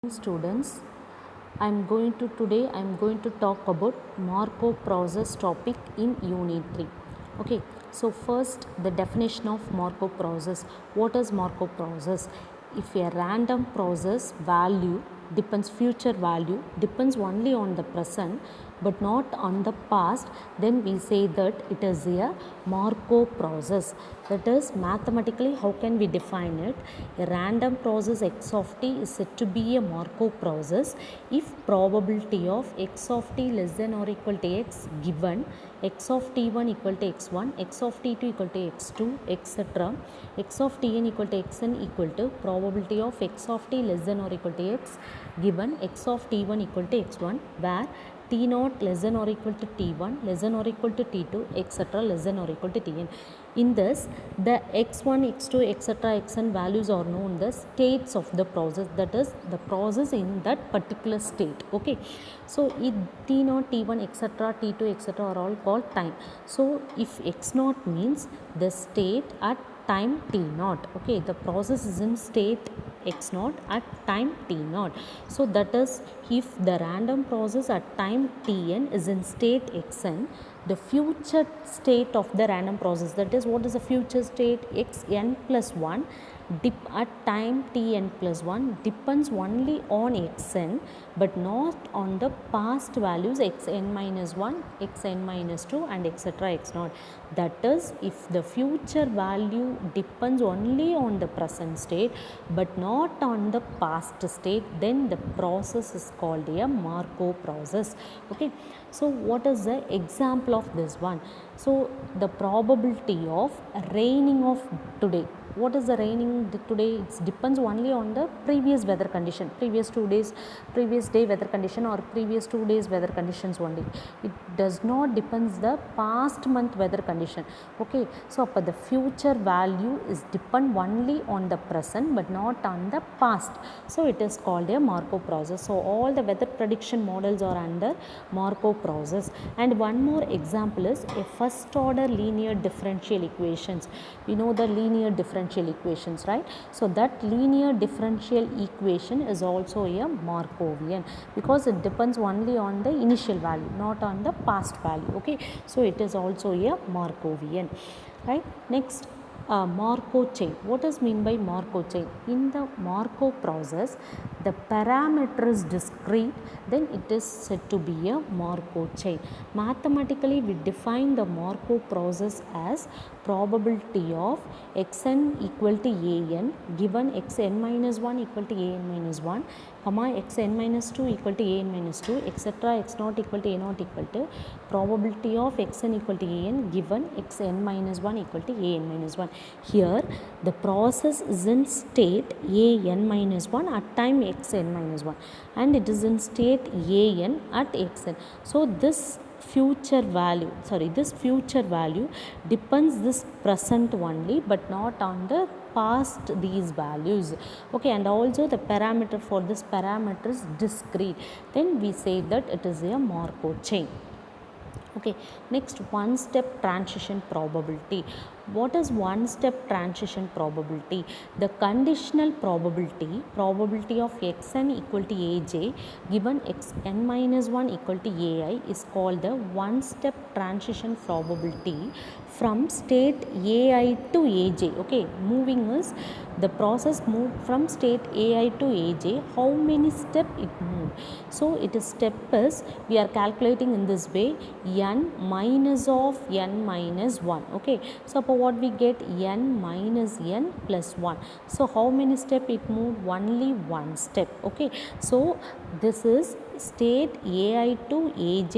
Students, I'm going to talk about Markov process topic in unit 3. Okay, so first the definition of Markov process. What is Markov process? If a random process value depends future value depends only on the present but not on the past, then we say that it is a Markov process. That is, mathematically, how can we define it? A random process x of t is said to be a Markov process if probability of x of t less than or equal to x given x of t1 equal to x1, x of t2 equal to x2, etc. x of tn equal to xn equal to probability of x of t less than or equal to x given x of t1 equal to x1, where t0 less than or equal to t1 less than or equal to t2, etc. less than or equal to tn. In this, the x1, x2, etc. xn values are known the states of the process, that is the process in that particular state. Okay, so t0, t1, etc., t2, etc. are all called time. So if x0 means the state at time t0, okay, the process is in state x0 at time t0. So that is, if the random process at time tn is in state xn, the future state of the random process, that is, what is the future state? Xn plus 1 at time tn plus 1 depends only on xn but not on the past values xn minus 1, xn minus 2 and etc. x0. That is, if the future value depends only on the present state but not on the past state, then the process is called a Markov process. Okay, so what is the example of this one? So the probability of raining of today, what is the raining today? It depends only on the previous weather condition, previous day weather condition or previous 2 days weather conditions only. It does not depends the past month weather condition. Okay, so the future value is depend only on the present but not on the past. So it is called a Markov process. So all the weather prediction models are under Markov process. And one more example is a first order linear differential equations. You know the linear differential equations, right? So that linear differential equation is also a Markovian because it depends only on the initial value, not on the past value. Okay, so it is also a Markovian, right? Next, Markov chain. What is mean by Markov chain? In the Markov process, the parameter is discrete, then it is said to be a Markov chain. Mathematically, we define the Markov process as probability of xn equal to an given xn minus 1 equal to an minus 1, comma xn minus 2 equal to an minus 2, etc. x0 equal to a0 equal to probability of xn equal to an given xn minus 1 equal to an minus 1. Here the process is in state an minus 1 at time xn minus 1 and it is in state an at xn. So this future value depends this present only but not on the past these values. Okay, and also the parameter for this parameter is discrete, then we say that it is a Markov chain. Okay, next, one step transition probability. What is one step transition probability? The conditional probability of xn equal to aj given xn minus 1 equal to ai is called the one step transition probability from state ai to aj. Okay, moving is the process moved from state ai to aj. How many steps it moved? So it is step is we are calculating in this way, n minus of n minus 1. Okay, so what we get? N minus n plus 1. So how many step it moved? Only one step. Okay, so this is state ai to aj.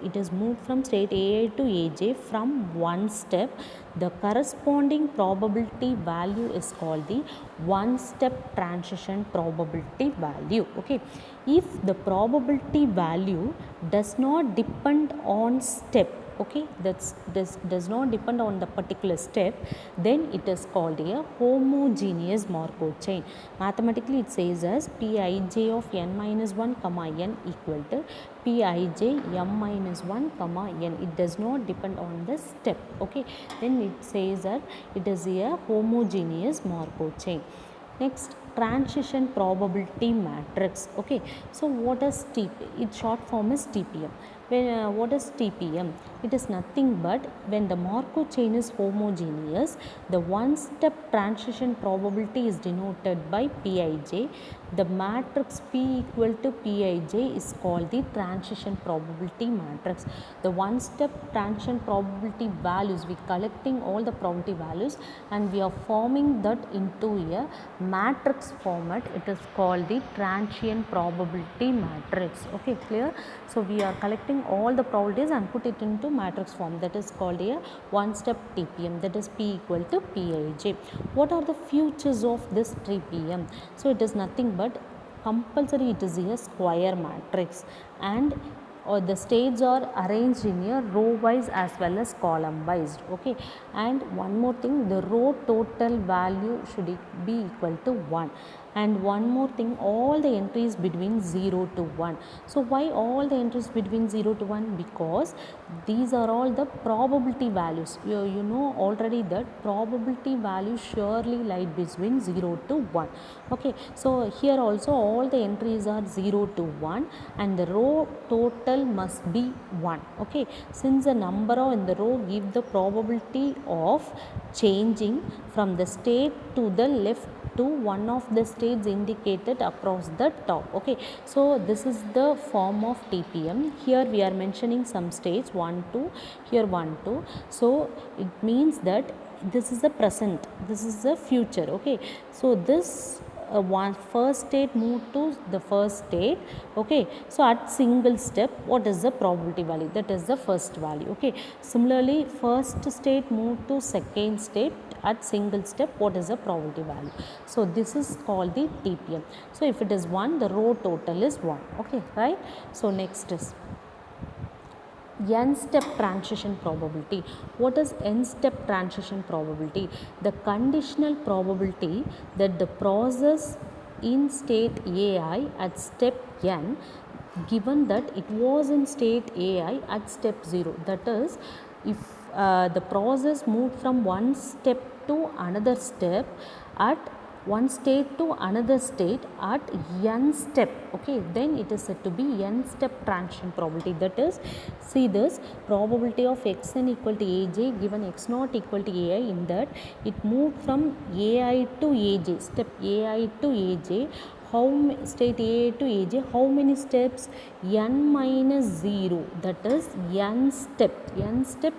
It is moved from state ai to aj from one step. The corresponding probability value is called the one step transition probability value. Okay, if the probability value does not depend on step, okay, this does not depend on the particular step, then it is called a homogeneous Markov chain. Mathematically it says as Pij of n minus 1 comma n equal to Pij m minus 1 comma n. It does not depend on the step. Okay, then it says that it is a homogeneous Markov chain. Next, transition probability matrix. Okay, so what is TP? Its short form is TPM. What is TPM? It is nothing but when the Markov chain is homogeneous, the one-step transition probability is denoted by Pij. The matrix P equal to Pij is called the transition probability matrix. The one-step transition probability values, we collecting all the probability values and we are forming that into a matrix format. It is called the transient probability matrix. Okay, clear? So we are collecting all the probabilities and put it into matrix form. That is called a one-step TPM. That is P equal to Pij. What are the features of this TPM? So it is nothing but compulsory it is a square matrix and the states are arranged in a row wise as well as column wise. Okay, and one more thing, the row total value should be equal to 1. And one more thing, all the entries between 0 to 1. So why all the entries between 0 to 1? Because these are all the probability values. You know already that probability values surely lie between 0 to 1. Okay, so here also all the entries are 0 to 1 and the row total must be 1. Okay, since the number in the row give the probability of changing from the state to the left to one of the states indicated across the top. Okay, so this is the form of TPM. Here we are mentioning some states 1 2, here 1 2. So it means that this is the present, this is the future. Okay, so this one first state move to the first state. Okay, so at single step what is the probability value? That is the first value. Okay, similarly first state move to second state at single step, what is the probability value? So this is called the TPM. So if it is 1, the row total is 1. Okay, right? So next is n-step transition probability. What is n-step transition probability? The conditional probability that the process in state AI at step n, given that it was in state AI at step 0. That is, if the process moved from one step to another step at one state to another state at n step. Okay, then it is said to be n step transition probability. That is, see this probability of xn equal to aj given x naught equal to ai, in that it moved from ai to aj, step ai to aj. How state A to AJ, how many steps? N minus 0, that is n step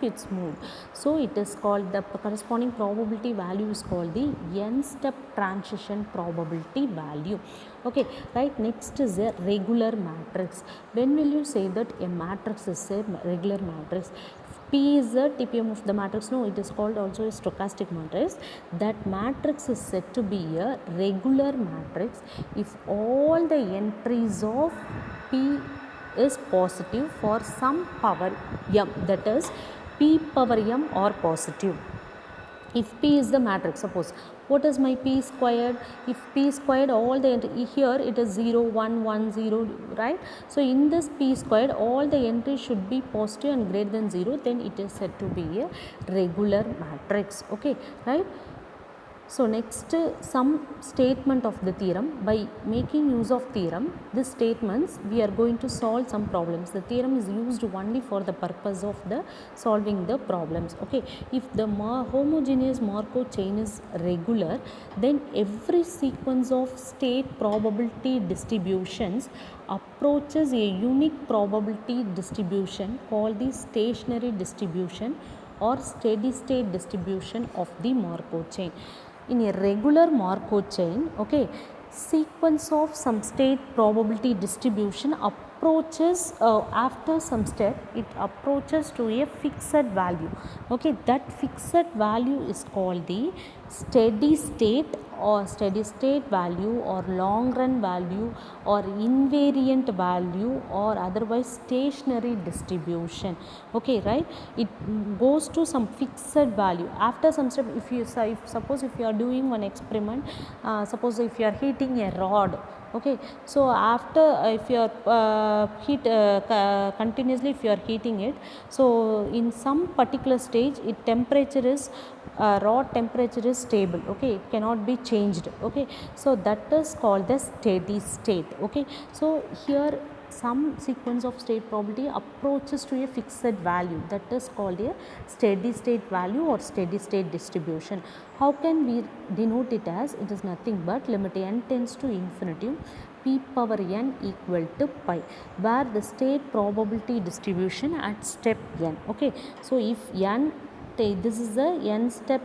it's moved. So it is called, the corresponding probability value is called the n step transition probability value. Okay, right? Next is a regular matrix. When will you say that a matrix is a regular matrix? P is the TPM of the matrix. No, it is called also a stochastic matrix. That matrix is said to be a regular matrix if all the entries of P is positive for some power m, that is P power m or positive. If P is the matrix, suppose what is my P squared? If P squared, all the here it is 0 1 1 0, right? So in this P squared all the entries should be positive and greater than 0, then it is said to be a regular matrix. Okay, right? So next, some statement of the theorem. By making use of theorem, these statements we are going to solve some problems. The theorem is used only for the purpose of the solving the problems. Okay, if the homogeneous Markov chain is regular, then every sequence of state probability distributions approaches a unique probability distribution called the stationary distribution or steady state distribution of the Markov chain. In a regular Markov chain, okay, sequence of some state probability distribution approaches after some step, it approaches to a fixed value. Okay, that fixed value is called the steady state or steady state value or long run value or invariant value or otherwise stationary distribution. Okay, right? It goes to some fixed value after some step. If you suppose if you are doing one experiment, suppose if you are heating a rod, Okay, so after if you are continuously if you are heating it, so in some particular stage it temperature is raw temperature is stable. Okay, it cannot be changed. Okay, so that is called the steady state. Okay, so here some sequence of state probability approaches to a fixed value, that is called a steady state value or steady state distribution. How can we denote it as? It is nothing but limit n tends to infinity p power n equal to pi, where the state probability distribution at step n. Okay, so if n, this is the n step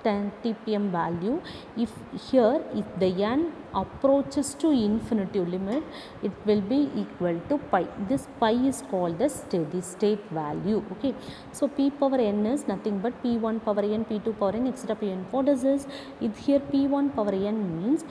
10 TPM value. If here if the n approaches to infinity limit, it will be equal to pi. This pi is called the steady state value. Okay, so p power n is nothing but p1 power n, p2 power n, etc. pn. What is this? If here p1 power n means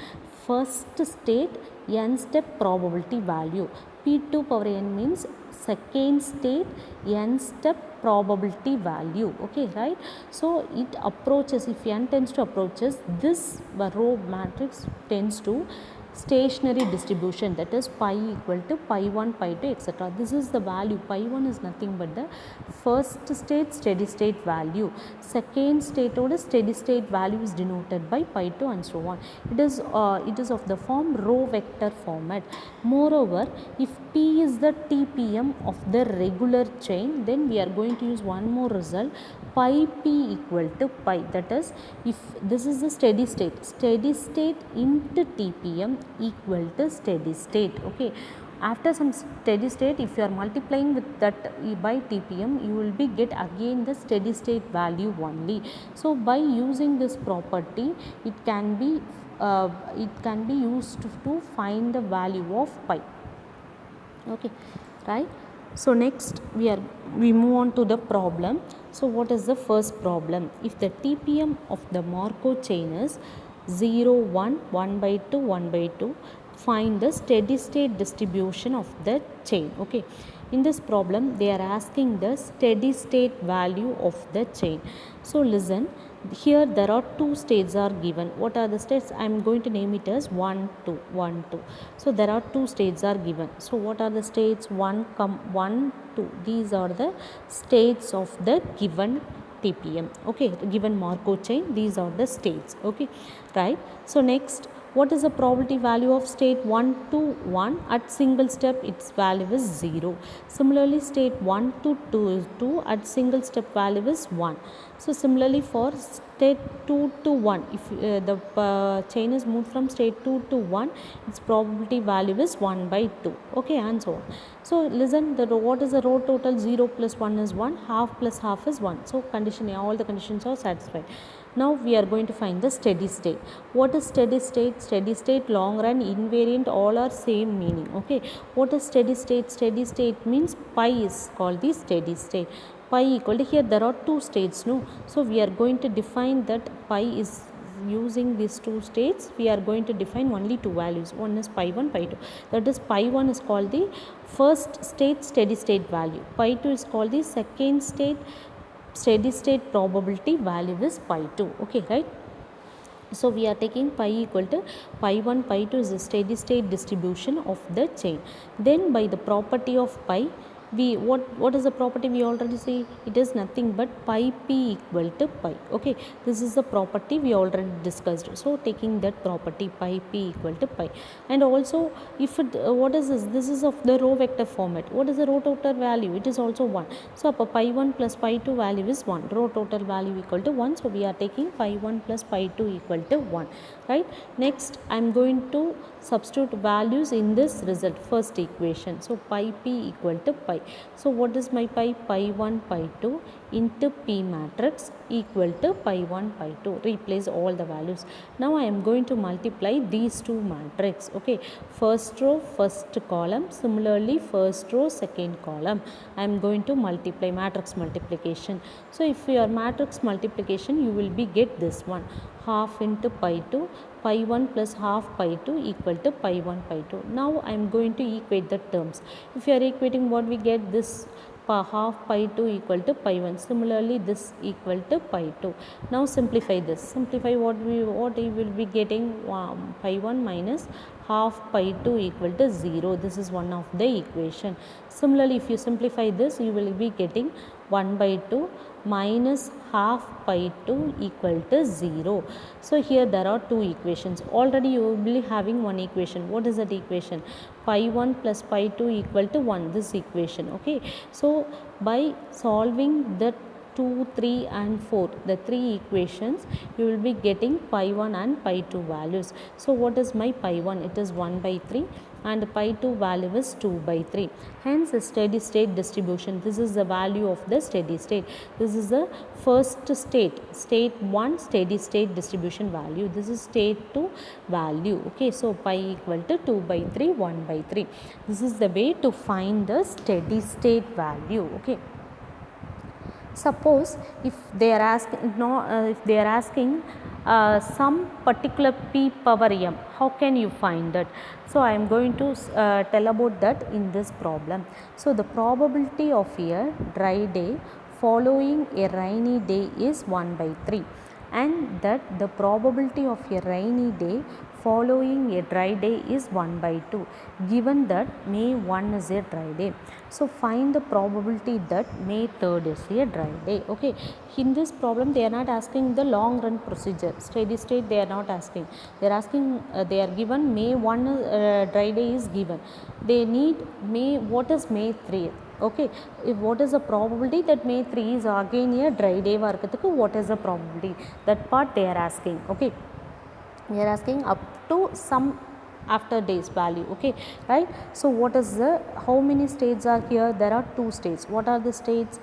first state n step probability value, p2 power n means second state n step probability value. Okay, right? So it approaches, if n tends to approaches, this row matrix tends to stationary distribution, that is pi equal to pi 1 pi 2 etc. This is the value. Pi 1 is nothing but the first state steady state value, second state or steady state value is denoted by pi 2 and so on. It is of the form row vector format. Moreover, if p is the TPM of the regular chain, then we are going to use one more result, pi p equal to pi, that is if this is the steady state into TPM equal to steady state. Okay, after some steady state, if you are multiplying with that by TPM, you will be get again the steady state value only. So by using this property, it can be used to find the value of pi. Okay, right? So next we move on to the problem. So what is the first problem? If the TPM of the Markov chain is 0 1 1 by 2 1 by 2, find the steady state distribution of the chain. Okay, in this problem they are asking the steady state value of the chain. So listen, here there are two states are given. What are the states? I am going to name it as 1 2 1 2. So there are two states are given. So what are the states? 1 2. These are the states of the given TPM. Okay, given Markov chain, these are the states. Okay, right? So next, what is the probability value of state 1 to 1? At single step its value is 0. Similarly, state 1 to 2 is 2, at single step value is 1. So similarly for state 2 to 1, if the chain is moved from state 2 to 1, its probability value is 1 by 2. Okay, and so on. So listen, what is the row total? 0 plus 1 is 1, half plus half is 1. So condition, all the conditions are satisfied. Now we are going to find the steady state. What is steady state? Steady state, long run, invariant, all are same meaning. Okay, what is steady state? Steady state means pi is called the steady state. Pi equal to, here there are two states, no? So we are going to define that pi is using these two states. We are going to define only two values. One is pi 1, pi 2. That is pi 1 is called the first state steady state value. Pi 2 is called the second state steady state probability value is pi 2. Okay, right? So we are taking pi equal to pi 1 pi 2 is the steady state distribution of the chain. Then by the property of pi, what is the property we already see? It is nothing but pi p equal to pi. Okay, this is the property we already discussed. So taking that property pi p equal to pi, and also if it, what is this? This is of the row vector format. What is the row total value? It is also 1. So pi 1 plus pi 2 value is 1. Row total value equal to 1. So we are taking pi 1 plus pi 2 equal to 1. Right? Next, I am going to substitute values in this result, first equation. So pi p equal to pi. So what is my pi? Pi 1 pi 2 into P matrix equal to pi 1 pi 2. Replace all the values. Now I am going to multiply these two matrix. Okay, first row first column, similarly first row second column. I am going to multiply, matrix multiplication. So if your matrix multiplication, you will be get this one, half into pi 2, pi 1 plus half pi 2 equal to pi 1 pi 2. Now I am going to equate the terms. If you are equating, what we get? This half pi 2 equal to pi 1. Similarly, this equal to pi 2. Now simplify this. Simplify what we will be getting, pi 1 minus half pi 2 equal to 0. This is one of the equation. Similarly, if you simplify this, you will be getting 1 by 2 minus half pi 2 equal to 0. So here there are two equations. Already you will be having one equation. What is that equation? Pi 1 plus pi 2 equal to 1, this equation. Okay, so by solving the 2, 3 and 4, the three equations, you will be getting pi 1 and pi 2 values. So what is my pi 1? It is 1 by 3 and pi 2 value is 2 by 3. Hence a steady state distribution. This is the value of the steady state. This is the first state, state 1 steady state distribution value. This is state 2 value. Okay, so pi equal to 2 by 3, 1 by 3. This is the way to find the steady state value. Okay, suppose if they are asking some particular p power m, how can you find that? So I am going to tell about that in this problem. So the probability of a dry day following a rainy day is 1 by 3, and that the probability of a rainy day following a dry day is 1 by 2, given that May 1 is a dry day. So find the probability that May 3rd is a dry day. Okay, in this problem they are not asking the long run procedure, steady state they are not asking. They are asking, they are given May 1 dry day is given. They need May, what is May 3th? Okay, if what is the probability that May 3 is again a dry day varkathukku, what is the probability? That part they are asking. Okay, we are asking up to some after days value. Okay, right? So what is the, how many states are here? There are two states. What are the states?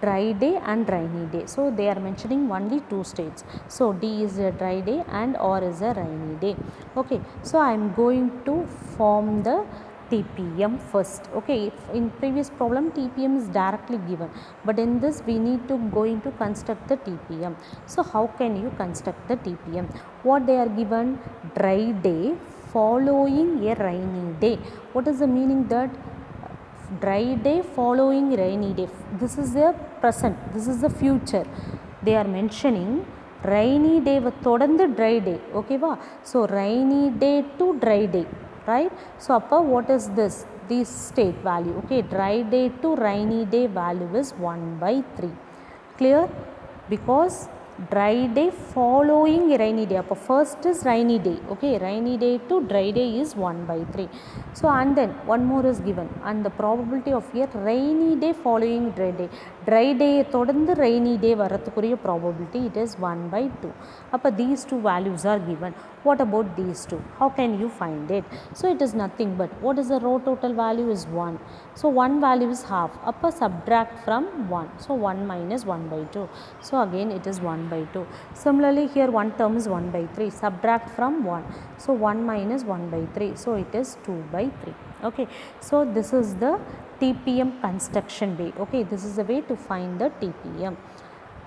Dry day and rainy day. So they are mentioning only two states. So D is a dry day and R is a rainy day. Okay, so I am going to form the TPM first. Okay, in previous problem TPM is directly given, but in this we need to going to construct the TPM. So how can you construct the TPM? What they are given? Dry day following a rainy day. What is the meaning that dry day following rainy day? This is the present, this is the future. They are mentioning rainy day தொடர்ந்து dry day. Okay va? So rainy day to dry day, right? So upper, what is this state value? Okay, dry day to rainy day value is 1 by 3. Clear? Because dry day following rainy day, upper first is rainy day. Okay, rainy day to dry day is 1 by 3. So and then one more is given, and the probability of a rainy day following dry day, dry day தொடர்ந்து rainy day வரதுக்குரிய probability, it is 1 by 2. அப்போ these two values are given. What about these two? How can you find it? So it is nothing but, what is the row total value is 1. So 1 value is half. Upper subtract from 1. So 1 minus 1 by 2. So again it is 1 by 2. Similarly here one term is 1 by 3. Subtract from 1. So 1 minus 1 by 3. So it is 2 by 3. Okay. So this is the TPM construction way. Okay. This is the way to find the TPM.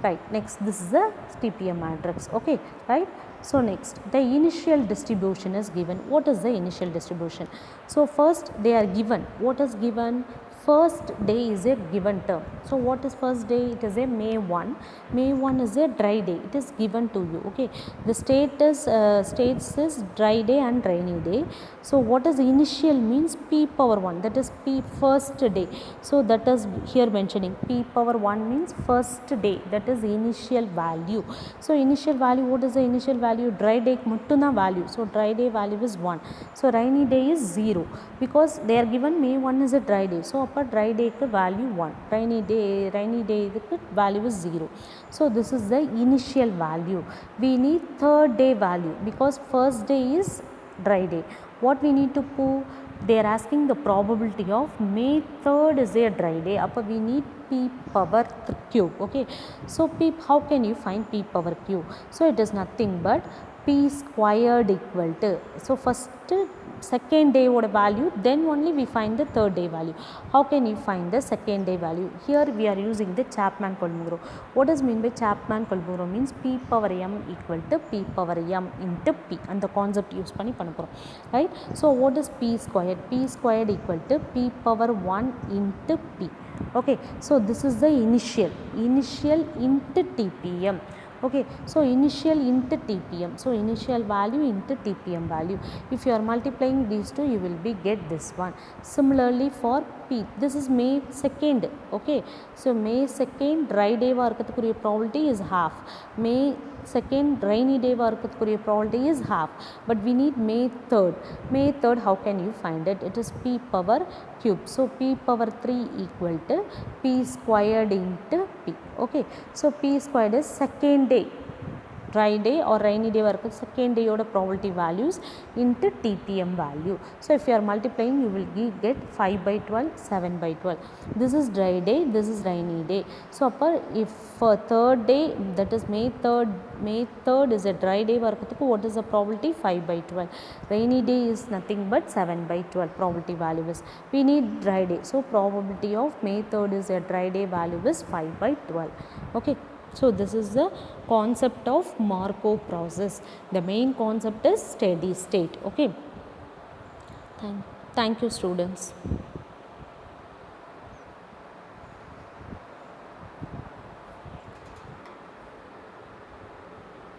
Right. Next, this is the TPM matrix. Okay. Right. So next, the initial distribution is given. What is the initial distribution? So first they are given. What is given? First day is a given term. So what is first day? It is a May 1. May 1 is a dry day. It is given to you. Okay. The states is dry day and rainy day. So what is initial means? P power 1. That is P first day. So that is here mentioning P power 1 means first day. That is initial value. So initial value, what is the initial value? Dry day muttuna value. So dry day value is 1. So rainy day is 0, because they are given May 1 is a dry day. So upper dry day value 1, rainy day value is 0. So this is the initial value. We need third day value, because first day is dry day. What we need to prove? They are asking the probability of May 3rd is a dry day. Upper we need P power cube. Okay. So P, how can you find P power cube? So it is nothing but P squared equal to, so first second day oda value, then only we find the third day value. How can you find the second day value? Here we are using the Chapman-Kolmogorov. What does mean by Chapman-Kolmogorov? Means p power m equal to p power m into p, and the concept use பண்ணி பண்ண போறோம், right? So what is p squared? P squared equal to p power 1 into p. Okay, so this is the initial into TPM. Okay, so initial into TPM, so initial value into TPM value. If you are multiplying these two, you will be get this one. Similarly for P, this is May 2nd. Okay, so May 2nd dry day varkathukuரிய probability is half. May 2nd rainy day varkathukuரிய probability is half, but we need May 3rd. May 3rd, how can you find it? It is p power cube, so p power 3 equal to p squared into p. Okay, so p squared is second day dry day or rainy day varku second day oda probability values into TPM value. So if you are multiplying, you will get 5 by 12, 7 by 12. This is dry day, this is rainy day. So upper, if for third day, that is May 3rd is a dry day varkathu, what is the probability? 5 by 12. Rainy day is nothing but 7 by 12 probability value is. We need dry day, so probability of May 3rd is a dry day value is 5 by 12. Okay, so this is the concept of Markov process. The main concept is steady state. Okay, thank you students.